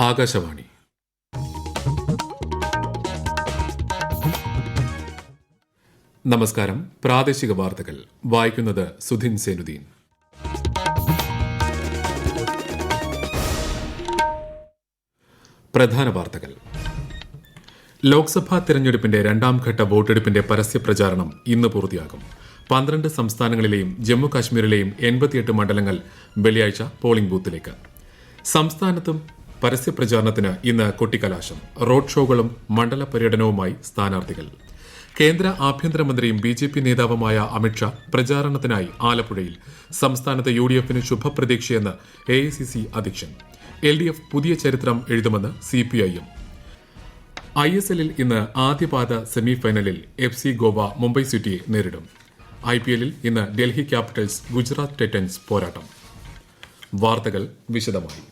ആകാശവാണി. നമസ്കാരം. പ്രാദേശിക വാർത്തകൾ വായിക്കുന്നത് സുധിൻ സേനുദ്ദീൻ. പ്രധാന വാർത്തകൾ. ലോക്സഭാ തെരഞ്ഞെടുപ്പിന്റെ രണ്ടാംഘട്ട വോട്ടെടുപ്പിന്റെ പരസ്യപ്രചാരണം ഇന്ന് പൂർത്തിയാകും. 12 സംസ്ഥാനങ്ങളിലെയും ജമ്മു കാശ്മീരിലെയും 88 മണ്ഡലങ്ങൾ വെള്ളിയാഴ്ച പോളിംഗ് ബൂത്തിലേക്ക്. സംസ്ഥാനത്തും പരസ്യപ്രചാരണത്തിന് ഇന്ന് കൊട്ടിക്കലാശം. റോഡ് ഷോകളും മണ്ഡല പര്യടനവുമായി സ്ഥാനാർത്ഥികൾ. കേന്ദ്ര ആഭ്യന്തരമന്ത്രിയും BJP നേതാവുമായ അമിത്ഷാ പ്രചാരണത്തിനായി ആലപ്പുഴയിൽ. സംസ്ഥാനത്ത് UDF-ന് ശുഭപ്രതീക്ഷയെന്ന് AICC അധ്യക്ഷൻ. LDF പുതിയ ചരിത്രം എഴുതുമെന്ന് CPIM. ISL-ൽ ഇന്ന് ആദ്യപാദ സെമിഫൈനലിൽ FC ഗോവ മുംബൈ സിറ്റിയെ നേരിടും. IPL-ൽ ഇന്ന് ഡൽഹി ക്യാപിറ്റൽസ് ഗുജറാത്ത് ടൈറ്റൻസ് പോരാട്ടം. വാർത്തകൾ വിശദമായി.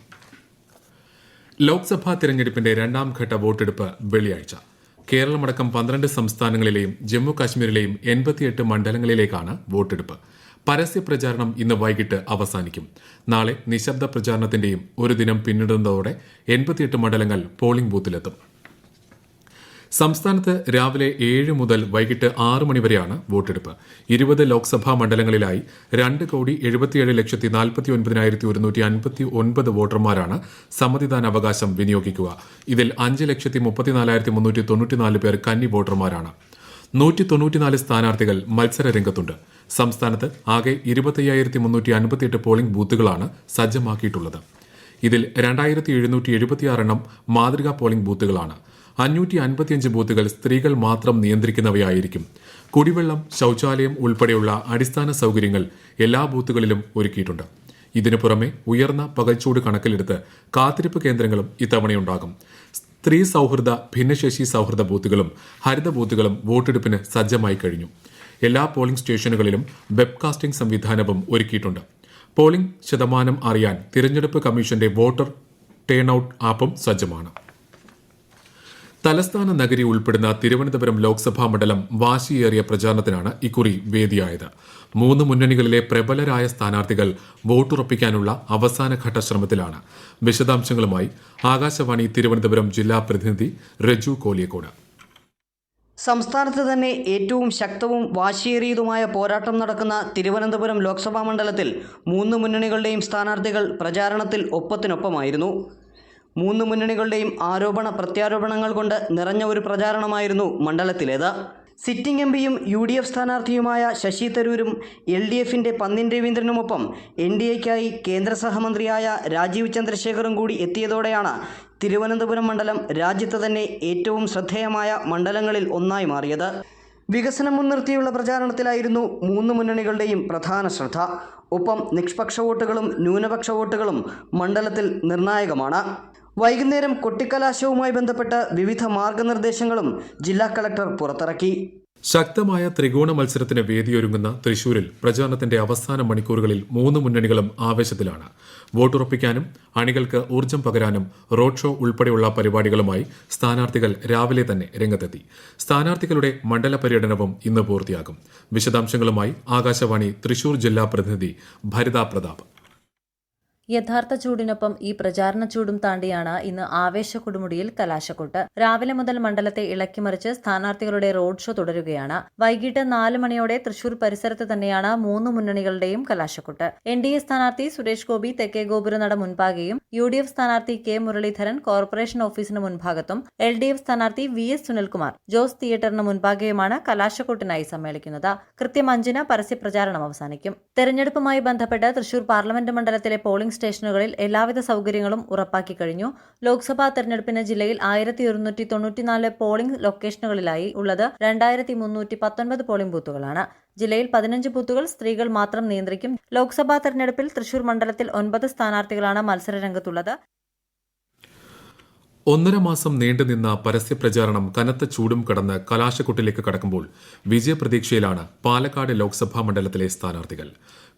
ലോക്സഭാ തെരഞ്ഞെടുപ്പിന്റെ രണ്ടാംഘട്ട വോട്ടെടുപ്പ് വെള്ളിയാഴ്ച. കേരളമടക്കം 12 സംസ്ഥാനങ്ങളിലെയും ജമ്മു കാശ്മീരിലെയും 88 മണ്ഡലങ്ങളിലേക്കാണ് വോട്ടെടുപ്പ്. പരസ്യപ്രചാരണം ഇന്ന് വൈകിട്ട് അവസാനിക്കും. നാളെ നിശബ്ദ പ്രചാരണത്തിന്റെയും ഒരു ദിനം പിന്നിടുന്നതോടെ 88 മണ്ഡലങ്ങൾ പോളിംഗ് ബൂത്തിലെത്തും. സംസ്ഥാനത്ത് രാവിലെ 7 മുതൽ വൈകിട്ട് 6 മണിവരെയാണ് വോട്ടെടുപ്പ്. 20 ലോക്സഭാ മണ്ഡലങ്ങളിലായി 2,77,49,159 വോട്ടർമാരാണ് സമ്മതിദാനാവകാശം വിനിയോഗിക്കുക. ഇതിൽ 5,34,394 പേർ കന്നി വോട്ടർമാരാണ്. 194 സ്ഥാനാർത്ഥികൾ മത്സര രംഗത്തുണ്ട്. സംസ്ഥാനത്ത് ആകെ 25,358 പോളിംഗ് ബൂത്തുകളാണ് സജ്ജമാക്കിയിട്ടുള്ളത്. ഇതിൽ 2,776 എണ്ണം മാതൃകാ പോളിംഗ് ബൂത്തുകളാണ്. 555 ബൂത്തുകൾ സ്ത്രീകൾ മാത്രം നിയന്ത്രിക്കുന്നവയായിരിക്കും. കുടിവെള്ളം, ശൌചാലയം ഉൾപ്പെടെയുള്ള അടിസ്ഥാന സൌകര്യങ്ങൾ എല്ലാ ബൂത്തുകളിലും ഒരുക്കിയിട്ടുണ്ട്. ഇതിനു പുറമെ ഉയർന്ന പകൽച്ചൂട് കണക്കിലെടുത്ത് കാത്തിരിപ്പ് കേന്ദ്രങ്ങളും ഇത്തവണയുണ്ടാകും. സ്ത്രീ സൌഹൃദ, ഭിന്നശേഷി സൌഹൃദ ബൂത്തുകളും ഹരിത ബൂത്തുകളും വോട്ടെടുപ്പിന് സജ്ജമായി കഴിഞ്ഞു. എല്ലാ പോളിംഗ് സ്റ്റേഷനുകളിലും വെബ്കാസ്റ്റിംഗ് സംവിധാനവും ഒരുക്കിയിട്ടുണ്ട്. പോളിംഗ് ശതമാനം അറിയാൻ തിരഞ്ഞെടുപ്പ് കമ്മീഷന്റെ വോട്ടർ ടേൺ ഔട്ട് ആപ്പും സജ്ജമാണ്. തലസ്ഥാന നഗരി ഉൾപ്പെടുന്ന തിരുവനന്തപുരം ലോക്സഭാ മണ്ഡലം വാശിയേറിയ പ്രചാരണത്തിനാണ് ഇക്കുറി വേദിയായത്. 3 മുന്നണികളിലെ പ്രബലരായ സ്ഥാനാർത്ഥികൾ വോട്ടുറപ്പിക്കാനുള്ള അവസാനഘട്ട ശ്രമത്തിലാണ്. വിശദാംശങ്ങളുമായി ആകാശവാണി തിരുവനന്തപുരം ജില്ലാ പ്രതിനിധി രജു കോലിയക്കോട്. സംസ്ഥാനത്ത് തന്നെ ഏറ്റവും ശക്തവും വാശിയേറിയതുമായ പോരാട്ടം നടക്കുന്ന തിരുവനന്തപുരം ലോക്സഭാ മണ്ഡലത്തിൽ 3 മുന്നണികളുടെയും സ്ഥാനാർത്ഥികൾ പ്രചാരണത്തിൽ ഒപ്പത്തിനൊപ്പമായിരുന്നു. 3 മുന്നണികളുടെയും ആരോപണ പ്രത്യാരോപണങ്ങൾ കൊണ്ട് നിറഞ്ഞ ഒരു പ്രചാരണമായിരുന്നു മണ്ഡലത്തിലേത്. സിറ്റിംഗ് MPയും UDF സ്ഥാനാർത്ഥിയുമായ ശശി തരൂരും LDF-ന്റെ പന്ന്യൻ രവീന്ദ്രനുമൊപ്പം NDAയ്ക്കായി കേന്ദ്ര സഹമന്ത്രിയായ രാജീവ് ചന്ദ്രശേഖറും കൂടി എത്തിയതോടെയാണ് തിരുവനന്തപുരം മണ്ഡലം രാജ്യത്ത് തന്നെ ഏറ്റവും ശ്രദ്ധേയമായ മണ്ഡലങ്ങളിൽ ഒന്നായി മാറിയത്. വികസനം മുൻനിർത്തിയുള്ള പ്രചാരണത്തിലായിരുന്നു 3 മുന്നണികളുടെയും പ്രധാന ശ്രദ്ധ. ഒപ്പം നിഷ്പക്ഷ വോട്ടുകളും ന്യൂനപക്ഷ വോട്ടുകളും മണ്ഡലത്തിൽ നിർണായകമാണ്. വൈകുന്നേരം കൊട്ടിക്കലാശവുമായി ബന്ധപ്പെട്ട് വിവിധ മാർഗനിർദ്ദേശങ്ങളും ജില്ലാ കളക്ടർ പുറത്തിറക്കി. ശക്തമായ ത്രികോണ മത്സരത്തിന് വേദിയൊരുങ്ങുന്ന തൃശൂരിൽ പ്രചാരണത്തിന്റെ അവസാന മണിക്കൂറുകളിൽ 3 മുന്നണികളും ആവേശത്തിലാണ്. വോട്ടുറപ്പിക്കാനും അണികൾക്ക് ഊർജ്ജം പകരാനും റോഡ് ഷോ ഉൾപ്പെടെയുള്ള പരിപാടികളുമായി സ്ഥാനാർത്ഥികൾ രാവിലെ തന്നെ രംഗത്തെത്തി. സ്ഥാനാർത്ഥികളുടെ മണ്ഡല പര്യടനവും ഇന്ന് പൂർത്തിയാകും. വിശദാംശങ്ങളുമായി ആകാശവാണി തൃശൂർ ജില്ലാ പ്രതിനിധി ഭരിത പ്രതാപ്. യഥാർത്ഥ ചൂടിനൊപ്പം ഈ പ്രചാരണ ചൂടും താണ്ടിയാണ് ഇന്ന് ആവേശ കൊടുമുടിയിൽ കലാശക്കൊട്ട്. രാവിലെ മുതൽ മണ്ഡലത്തെ ഇളക്കിമറിച്ച് സ്ഥാനാർത്ഥികളുടെ റോഡ് ഷോ തുടരുകയാണ്. വൈകിട്ട് 4 മണിയോടെ തൃശൂർ പരിസരത്ത് തന്നെയാണ് 3 മുന്നണികളുടെയും കലാശക്കൊട്ട്. NDA സ്ഥാനാർത്ഥി സുരേഷ് ഗോപി തെക്കേ ഗോപുരനട മുൻപാകെയും UDF സ്ഥാനാർത്ഥി K മുരളീധരൻ കോർപ്പറേഷൻ ഓഫീസിന് മുൻഭാഗത്തും LDF സ്ഥാനാർത്ഥി VS സുനിൽകുമാർ ജോസ് തിയേറ്ററിന് മുൻപാകെയുമാണ് കലാശക്കൊട്ടിനായി സമ്മേളിക്കുന്നത്. കൃത്യം 5-ന് പരസ്യപ്രചാരണം അവസാനിക്കും. തെരഞ്ഞെടുപ്പുമായി ബന്ധപ്പെട്ട് തൃശൂർ പാർലമെന്റ് മണ്ഡലത്തിലെ പോളിംഗ് സ്റ്റേഷനുകളിൽ എല്ലാവിധ സൌകര്യങ്ങളും ഉറപ്പാക്കി കഴിഞ്ഞു. ലോക്സഭാ തെരഞ്ഞെടുപ്പിന് ജില്ലയിൽ 1194 പോളിംഗ് ലൊക്കേഷനുകളിലായി ഉള്ളത് 2319 പോളിംഗ് ബൂത്തുകളാണ്. ജില്ലയിൽ 15 ബൂത്തുകൾ സ്ത്രീകൾ മാത്രം നിയന്ത്രിക്കും. ലോക്സഭാ തെരഞ്ഞെടുപ്പിൽ തൃശൂർ മണ്ഡലത്തിൽ 9 സ്ഥാനാർത്ഥികളാണ് മത്സരരംഗത്തുള്ളത്. 1.5 മാസം നീണ്ടുനിന്ന പരസ്യപ്രചാരണം കനത്ത ചൂടും കടന്ന് കലാശക്കൊട്ടിലേക്ക് കടക്കുമ്പോൾ വിജയപ്രതീക്ഷയിലാണ് പാലക്കാട് ലോക്സഭാ മണ്ഡലത്തിലെ സ്ഥാനാർത്ഥികൾ.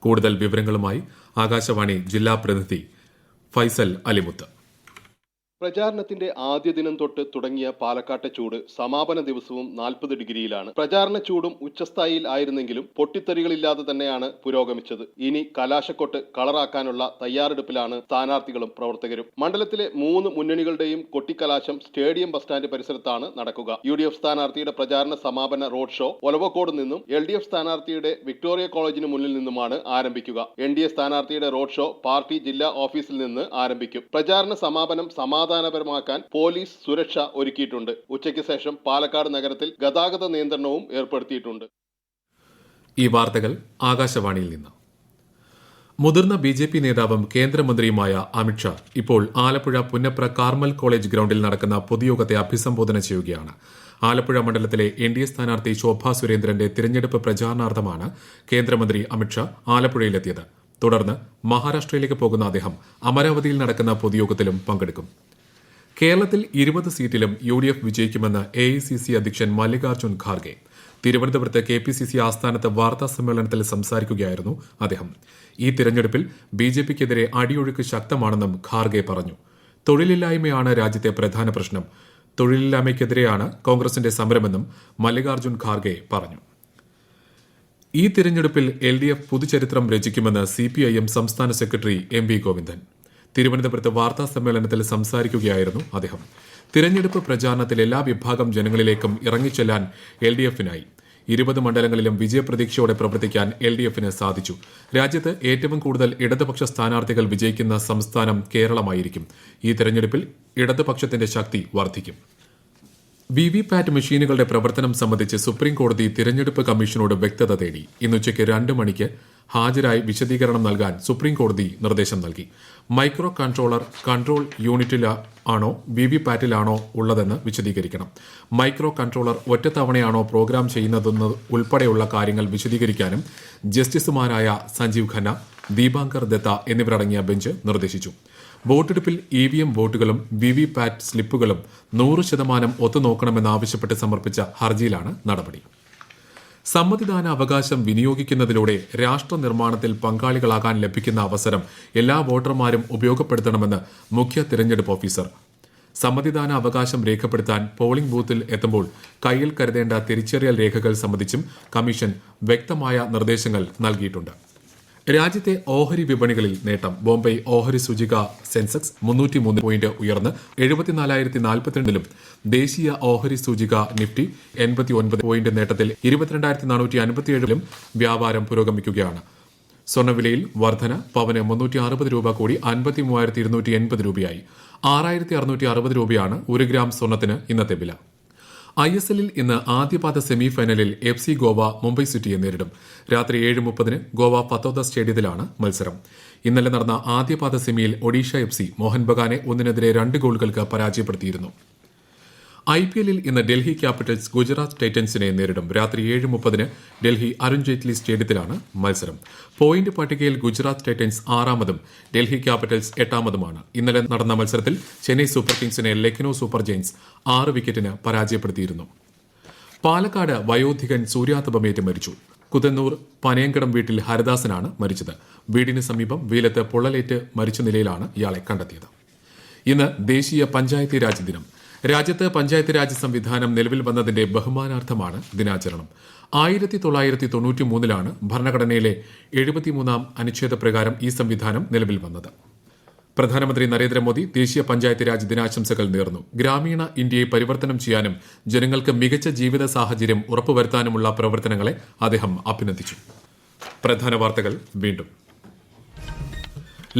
കൂടുതൽ വിവരങ്ങളുമായി ആകാശവാണി ജില്ലാ പ്രതിനിധി ഫൈസൽ അലിമുത്ത്. പ്രചാരണത്തിന്റെ ആദ്യ ദിനം തൊട്ട് തുടങ്ങിയ പാലക്കാട്ടെ ചൂട് സമാപന ദിവസവും 40 ഡിഗ്രിയിലാണ്. പ്രചാരണ ചൂടും ഉച്ചസ്ഥായിയിൽ ആയിരുന്നെങ്കിലും പൊട്ടിത്തെറികളില്ലാതെ തന്നെയാണ് പുരോഗമിച്ചത്. ഇനി കലാശക്കൊട്ട് കളറാക്കാനുള്ള തയ്യാറെടുപ്പിലാണ് സ്ഥാനാർത്ഥികളും പ്രവർത്തകരും. മണ്ഡലത്തിലെ 3 മുന്നണികളുടെയും കൊട്ടിക്കലാശം സ്റ്റേഡിയം ബസ് സ്റ്റാൻഡ് പരിസരത്താണ് നടക്കുക. UDF സ്ഥാനാർത്ഥിയുടെ പ്രചാരണ സമാപന റോഡ് ഷോ ഒലവക്കോട് നിന്നും LDF സ്ഥാനാർത്ഥിയുടെ വിക്ടോറിയ കോളേജിന് മുന്നിൽ നിന്നുമാണ് ആരംഭിക്കുക. NDA സ്ഥാനാർത്ഥിയുടെ റോഡ് ഷോ പാർട്ടി ജില്ലാ ഓഫീസിൽ നിന്ന് ആരംഭിക്കും. പ്രചാരണ സമാപനം സമാധാനപരമാക്കാൻ പോലീസ് സുരക്ഷ ഒരുക്കിയിട്ടുണ്ട്. ഉച്ചയ്ക്ക് ശേഷം പാലക്കാട് നഗരത്തിൽ ഗതാഗത നിയന്ത്രണവും ഏർപ്പെടുത്തിയിട്ടുണ്ട്. ഈ വാർത്തകൾ ആകാശവാണിയിൽ നിന്ന്. മുതിർന്ന BJP നേതാവും കേന്ദ്രമന്ത്രിയുമായ അമിത്ഷാ ഇപ്പോൾ ആലപ്പുഴ പുന്നപ്ര കാർമൽ കോളേജ് ഗ്രൌണ്ടിൽ നടക്കുന്ന പൊതുയോഗത്തെ അഭിസംബോധന ചെയ്യുകയാണ്. ആലപ്പുഴ മണ്ഡലത്തിലെ NDA സ്ഥാനാർത്ഥി ശോഭാ സുരേന്ദ്രന്റെ തിരഞ്ഞെടുപ്പ് പ്രചാരണാർത്ഥമാണ് കേന്ദ്രമന്ത്രി അമിത്ഷാ ആലപ്പുഴയിലെത്തിയത്. തുടർന്ന് മഹാരാഷ്ട്രയിലേക്ക് പോകുന്ന അദ്ദേഹം അമരാവതിയിൽ നടക്കുന്ന പൊതുയോഗത്തിലും പങ്കെടുക്കും. കേരളത്തിൽ 20 സീറ്റിലും UDF വിജയിക്കുമെന്ന് AICC അധ്യക്ഷൻ മല്ലികാർജ്ജുൻ ഖാർഗെ. തിരുവനന്തപുരത്ത് KPCC ആസ്ഥാനത്ത് വാർത്താ സമ്മേളനത്തിൽ സംസാരിക്കുകയായിരുന്നു അദ്ദേഹം. ഈ തിരഞ്ഞെടുപ്പിൽ BJPക്കെതിരെ അടിയൊഴുക്ക് ശക്തമാണെന്നും ഖാർഗെ പറഞ്ഞു. തൊഴിലില്ലായ്മയാണ് രാജ്യത്തെ പ്രധാന പ്രശ്നം. തൊഴിലില്ലായ്മയ്ക്കെതിരെയാണ് കോൺഗ്രസിന്റെ സമരമെന്നും മല്ലികാർജ്ജുൻ ഖാർഗെ പറഞ്ഞു. ഈ തിരഞ്ഞെടുപ്പിൽ LDF പുതുചരിത്രം രചിക്കുമെന്ന് CPIM സംസ്ഥാന സെക്രട്ടറി MV ഗോവിന്ദൻ. തിരുവനന്തപുരത്ത് വാർത്താ സമ്മേളനത്തിൽ സംസാരിക്കുകയായിരുന്നു അദ്ദേഹം. തിരഞ്ഞെടുപ്പ് പ്രചാരണത്തിൽ എല്ലാ വിഭാഗം ജനങ്ങളിലേക്കും ഇറങ്ങിച്ചെല്ലാൻ LDFനായി. 20 മണ്ഡലങ്ങളിലും വിജയപ്രതീക്ഷയോടെ പ്രവർത്തിക്കാൻ LDFന് സാധിച്ചു. രാജ്യത്ത് ഏറ്റവും കൂടുതൽ ഇടതുപക്ഷ സ്ഥാനാർത്ഥികൾ വിജയിക്കുന്ന സംസ്ഥാനം കേരളമായിരിക്കും. ഈ തെരഞ്ഞെടുപ്പിൽ ഇടതുപക്ഷത്തിന്റെ ശക്തി വർദ്ധിക്കും. VVPAT മെഷീനുകളുടെ പ്രവർത്തനം സംബന്ധിച്ച് സുപ്രീംകോടതി തിരഞ്ഞെടുപ്പ് കമ്മീഷനോട് വ്യക്തത തേടി. ഇന്നുച്ചയ്ക്ക് 2 മണിക്ക് ഹാജരായി വിശദീകരണം നൽകാൻ സുപ്രീംകോടതി നിർദ്ദേശം നൽകി. മൈക്രോ കൺട്രോൾ യൂണിറ്റിലാണോ VVPATിലാണോ ഉള്ളതെന്ന് വിശദീകരിക്കണം. മൈക്രോ കൺട്രോളർ ഒറ്റത്തവണയാണോ പ്രോഗ്രാം ചെയ്യുന്നതെന്ന് ഉൾപ്പെടെയുള്ള കാര്യങ്ങൾ വിശദീകരിക്കാനും ജസ്റ്റിസുമാരായ സഞ്ജീവ് ഖന്ന, ദീപാങ്കർ ദത്ത എന്നിവരടങ്ങിയ ബെഞ്ച് നിർദ്ദേശിച്ചു. വോട്ടെടുപ്പിൽ EVM വോട്ടുകളും VVPAT സ്ലിപ്പുകളും 100% ഒത്തുനോക്കണമെന്നാവശ്യപ്പെട്ട് സമർപ്പിച്ച ഹർജിയിലാണ് നടപടി. സമ്മതിദാന അവകാശം വിനിയോഗിക്കുന്നതിലൂടെ രാഷ്ട്ര നിർമ്മാണത്തിൽ പങ്കാളികളാകാൻ ലഭിക്കുന്ന അവസരം എല്ലാ വോട്ടർമാരും ഉപയോഗപ്പെടുത്തണമെന്ന് മുഖ്യ തിരഞ്ഞെടുപ്പ് ഓഫീസർ. സമ്മതിദാന അവകാശം രേഖപ്പെടുത്താൻ പോളിംഗ് ബൂത്തിൽ എത്തുമ്പോൾ കയ്യിൽ കരുതേണ്ട തിരിച്ചറിയൽ രേഖകൾ സംബന്ധിച്ചും കമ്മീഷൻ വ്യക്തമായ നിർദ്ദേശങ്ങൾ നൽകിയിട്ടുണ്ട്. രാജ്യത്തെ ഓഹരി വിപണികളിൽ നേട്ടം. ബോംബെ ഓഹരി സൂചിക സെൻസെക്സ് 303 പോയിന്റ് ഉയർന്ന് 74,042-ലും ദേശീയ ഓഹരി സൂചിക നിഫ്റ്റി 89 പോയിന്റ് നേട്ടത്തിൽ 22,457-ലും വ്യാപാരം പുരോഗമിക്കുകയാണ്. സ്വർണ്ണവിലയിൽ വർധന. പവന് 360 രൂപ കൂടി 53,280 രൂപയായി. 6,660 രൂപയാണ് 1 ഗ്രാം സ്വർണ്ണത്തിന് ഇന്നത്തെ വില. ISLൽ ഇന്ന് ആദ്യപാദ സെമി ഫൈനലിൽ FC ഗോവ മുംബൈ സിറ്റിയെ നേരിടും. രാത്രി 7:30 ഗോവ ഫത്തോദ സ്റ്റേഡിയത്തിലാണ് മത്സരം. ഇന്നലെ നടന്ന ആദ്യപാദ സെമിയിൽ ഒഡീഷ FC മോഹൻ ബഗാനെ 1-2 ഗോളുകൾക്ക് പരാജയപ്പെടുത്തിയിരുന്നു. IPLൽ ഇന്ന് ഡൽഹി ക്യാപിറ്റൽസ് ഗുജറാത്ത് ടൈറ്റൻസിനെ നേരിടും. രാത്രി 7:30 ഡൽഹി അരുൺ ജെയ്റ്റ്ലി സ്റ്റേഡിയത്തിലാണ് മത്സരം. പോയിന്റ് പട്ടികയിൽ ഗുജറാത്ത് ടൈറ്റൻസ് 6-മതും ഡൽഹി ക്യാപിറ്റൽസ് 8-മതുമാണ്. ഇന്നലെ നടന്ന മത്സരത്തിൽ ചെന്നൈ സൂപ്പർ കിങ്സിനെ ലക്നൌ സൂപ്പർ ജയന്റ്സ് 6 വിക്കറ്റിന് പരാജയപ്പെടുത്തിയിരുന്നു. പാലക്കാട് വയോധികൻ സൂര്യാതപമേറ്റ് മരിച്ചു. കുതന്നൂർ പനയങ്കടം വീട്ടിൽ ഹരിദാസനാണ് മരിച്ചത്. വീടിന് സമീപം വെയിലത്ത് പൊള്ളലേറ്റ് മരിച്ച നിലയിലാണ് ഇയാളെ കണ്ടെത്തിയത്. ഇന്ന് ദേശീയ പഞ്ചായത്തി രാജ് ദിനം. രാജ്യത്ത് പഞ്ചായത്ത് രാജ് സംവിധാനം നിലവിൽ വന്നതിന്റെ ബഹുമാനാർത്ഥമാണ് ദിനാചരണം. 1993-ലാണ് ഭരണഘടനയിലെ 73-ാം അനുച്ഛേദപ്രകാരം ഈ സംവിധാനം നിലവിൽ വന്നത്. പ്രധാനമന്ത്രി നരേന്ദ്രമോദി ദേശീയ പഞ്ചായത്ത് രാജ് ദിനാശംസകൾ നേർന്നു. ഗ്രാമീണ ഇന്ത്യയെ പരിവർത്തനം ചെയ്യാനും ജനങ്ങൾക്ക് മികച്ച ജീവിത സാഹചര്യം ഉറപ്പുവരുത്താനുമുള്ള പ്രവർത്തനങ്ങളെ അദ്ദേഹം അഭിനന്ദിച്ചു. പ്രധാന വാർത്തകൾ വീണ്ടും.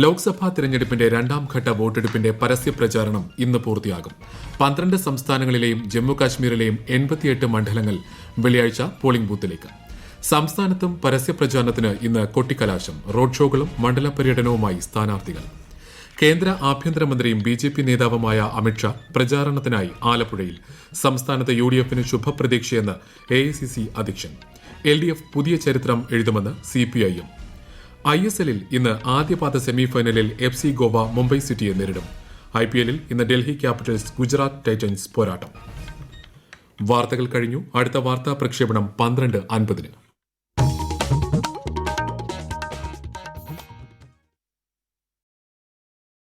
ലോക്സഭാ തെരഞ്ഞെടുപ്പിന്റെ 2ാം ഘട്ട വോട്ടെടുപ്പിന്റെ പരസ്യ പ്രചാരണം ഇന്ന് പൂർത്തിയാകും. 12 സംസ്ഥാനങ്ങളിലെയും ജമ്മുകാശ്മീരിലെയും 88 മണ്ഡലങ്ങൾ വെള്ളിയാഴ്ച പോളിംഗ് ബൂത്തിലേക്ക്. സംസ്ഥാനത്തും പരസ്യ പ്രചാരണത്തിന് ഇന്ന് കൊട്ടിക്കലാശം. റോഡ് ഷോകളും മണ്ഡല പര്യടനവുമായി സ്ഥാനാർത്ഥികൾ. കേന്ദ്ര ആഭ്യന്തരമന്ത്രിയും BJP നേതാവുമായ അമിത്ഷാ പ്രചാരണത്തിനായി ആലപ്പുഴയിൽ. സംസ്ഥാനത്ത് UDFന് ശുഭപ്രതീക്ഷയെന്ന് AICC അധ്യക്ഷൻ. LDF പുതിയ ചരിത്രം എഴുതുമെന്ന് CPIM. ISLൽ ഇന്ന് ആദ്യപാദ സെമിഫൈനലിൽ FC ഗോവ മുംബൈ സിറ്റിയെ നേരിടും. IPLൽ ഇന്ന് ഡൽഹി ക്യാപിറ്റൽസ് ഗുജറാത്ത് ടൈറ്റൻസ് പോരാട്ടം. വാർത്തകൾ കഴിഞ്ഞു. അടുത്ത വാർത്താ പ്രക്ഷേപണം 12:50.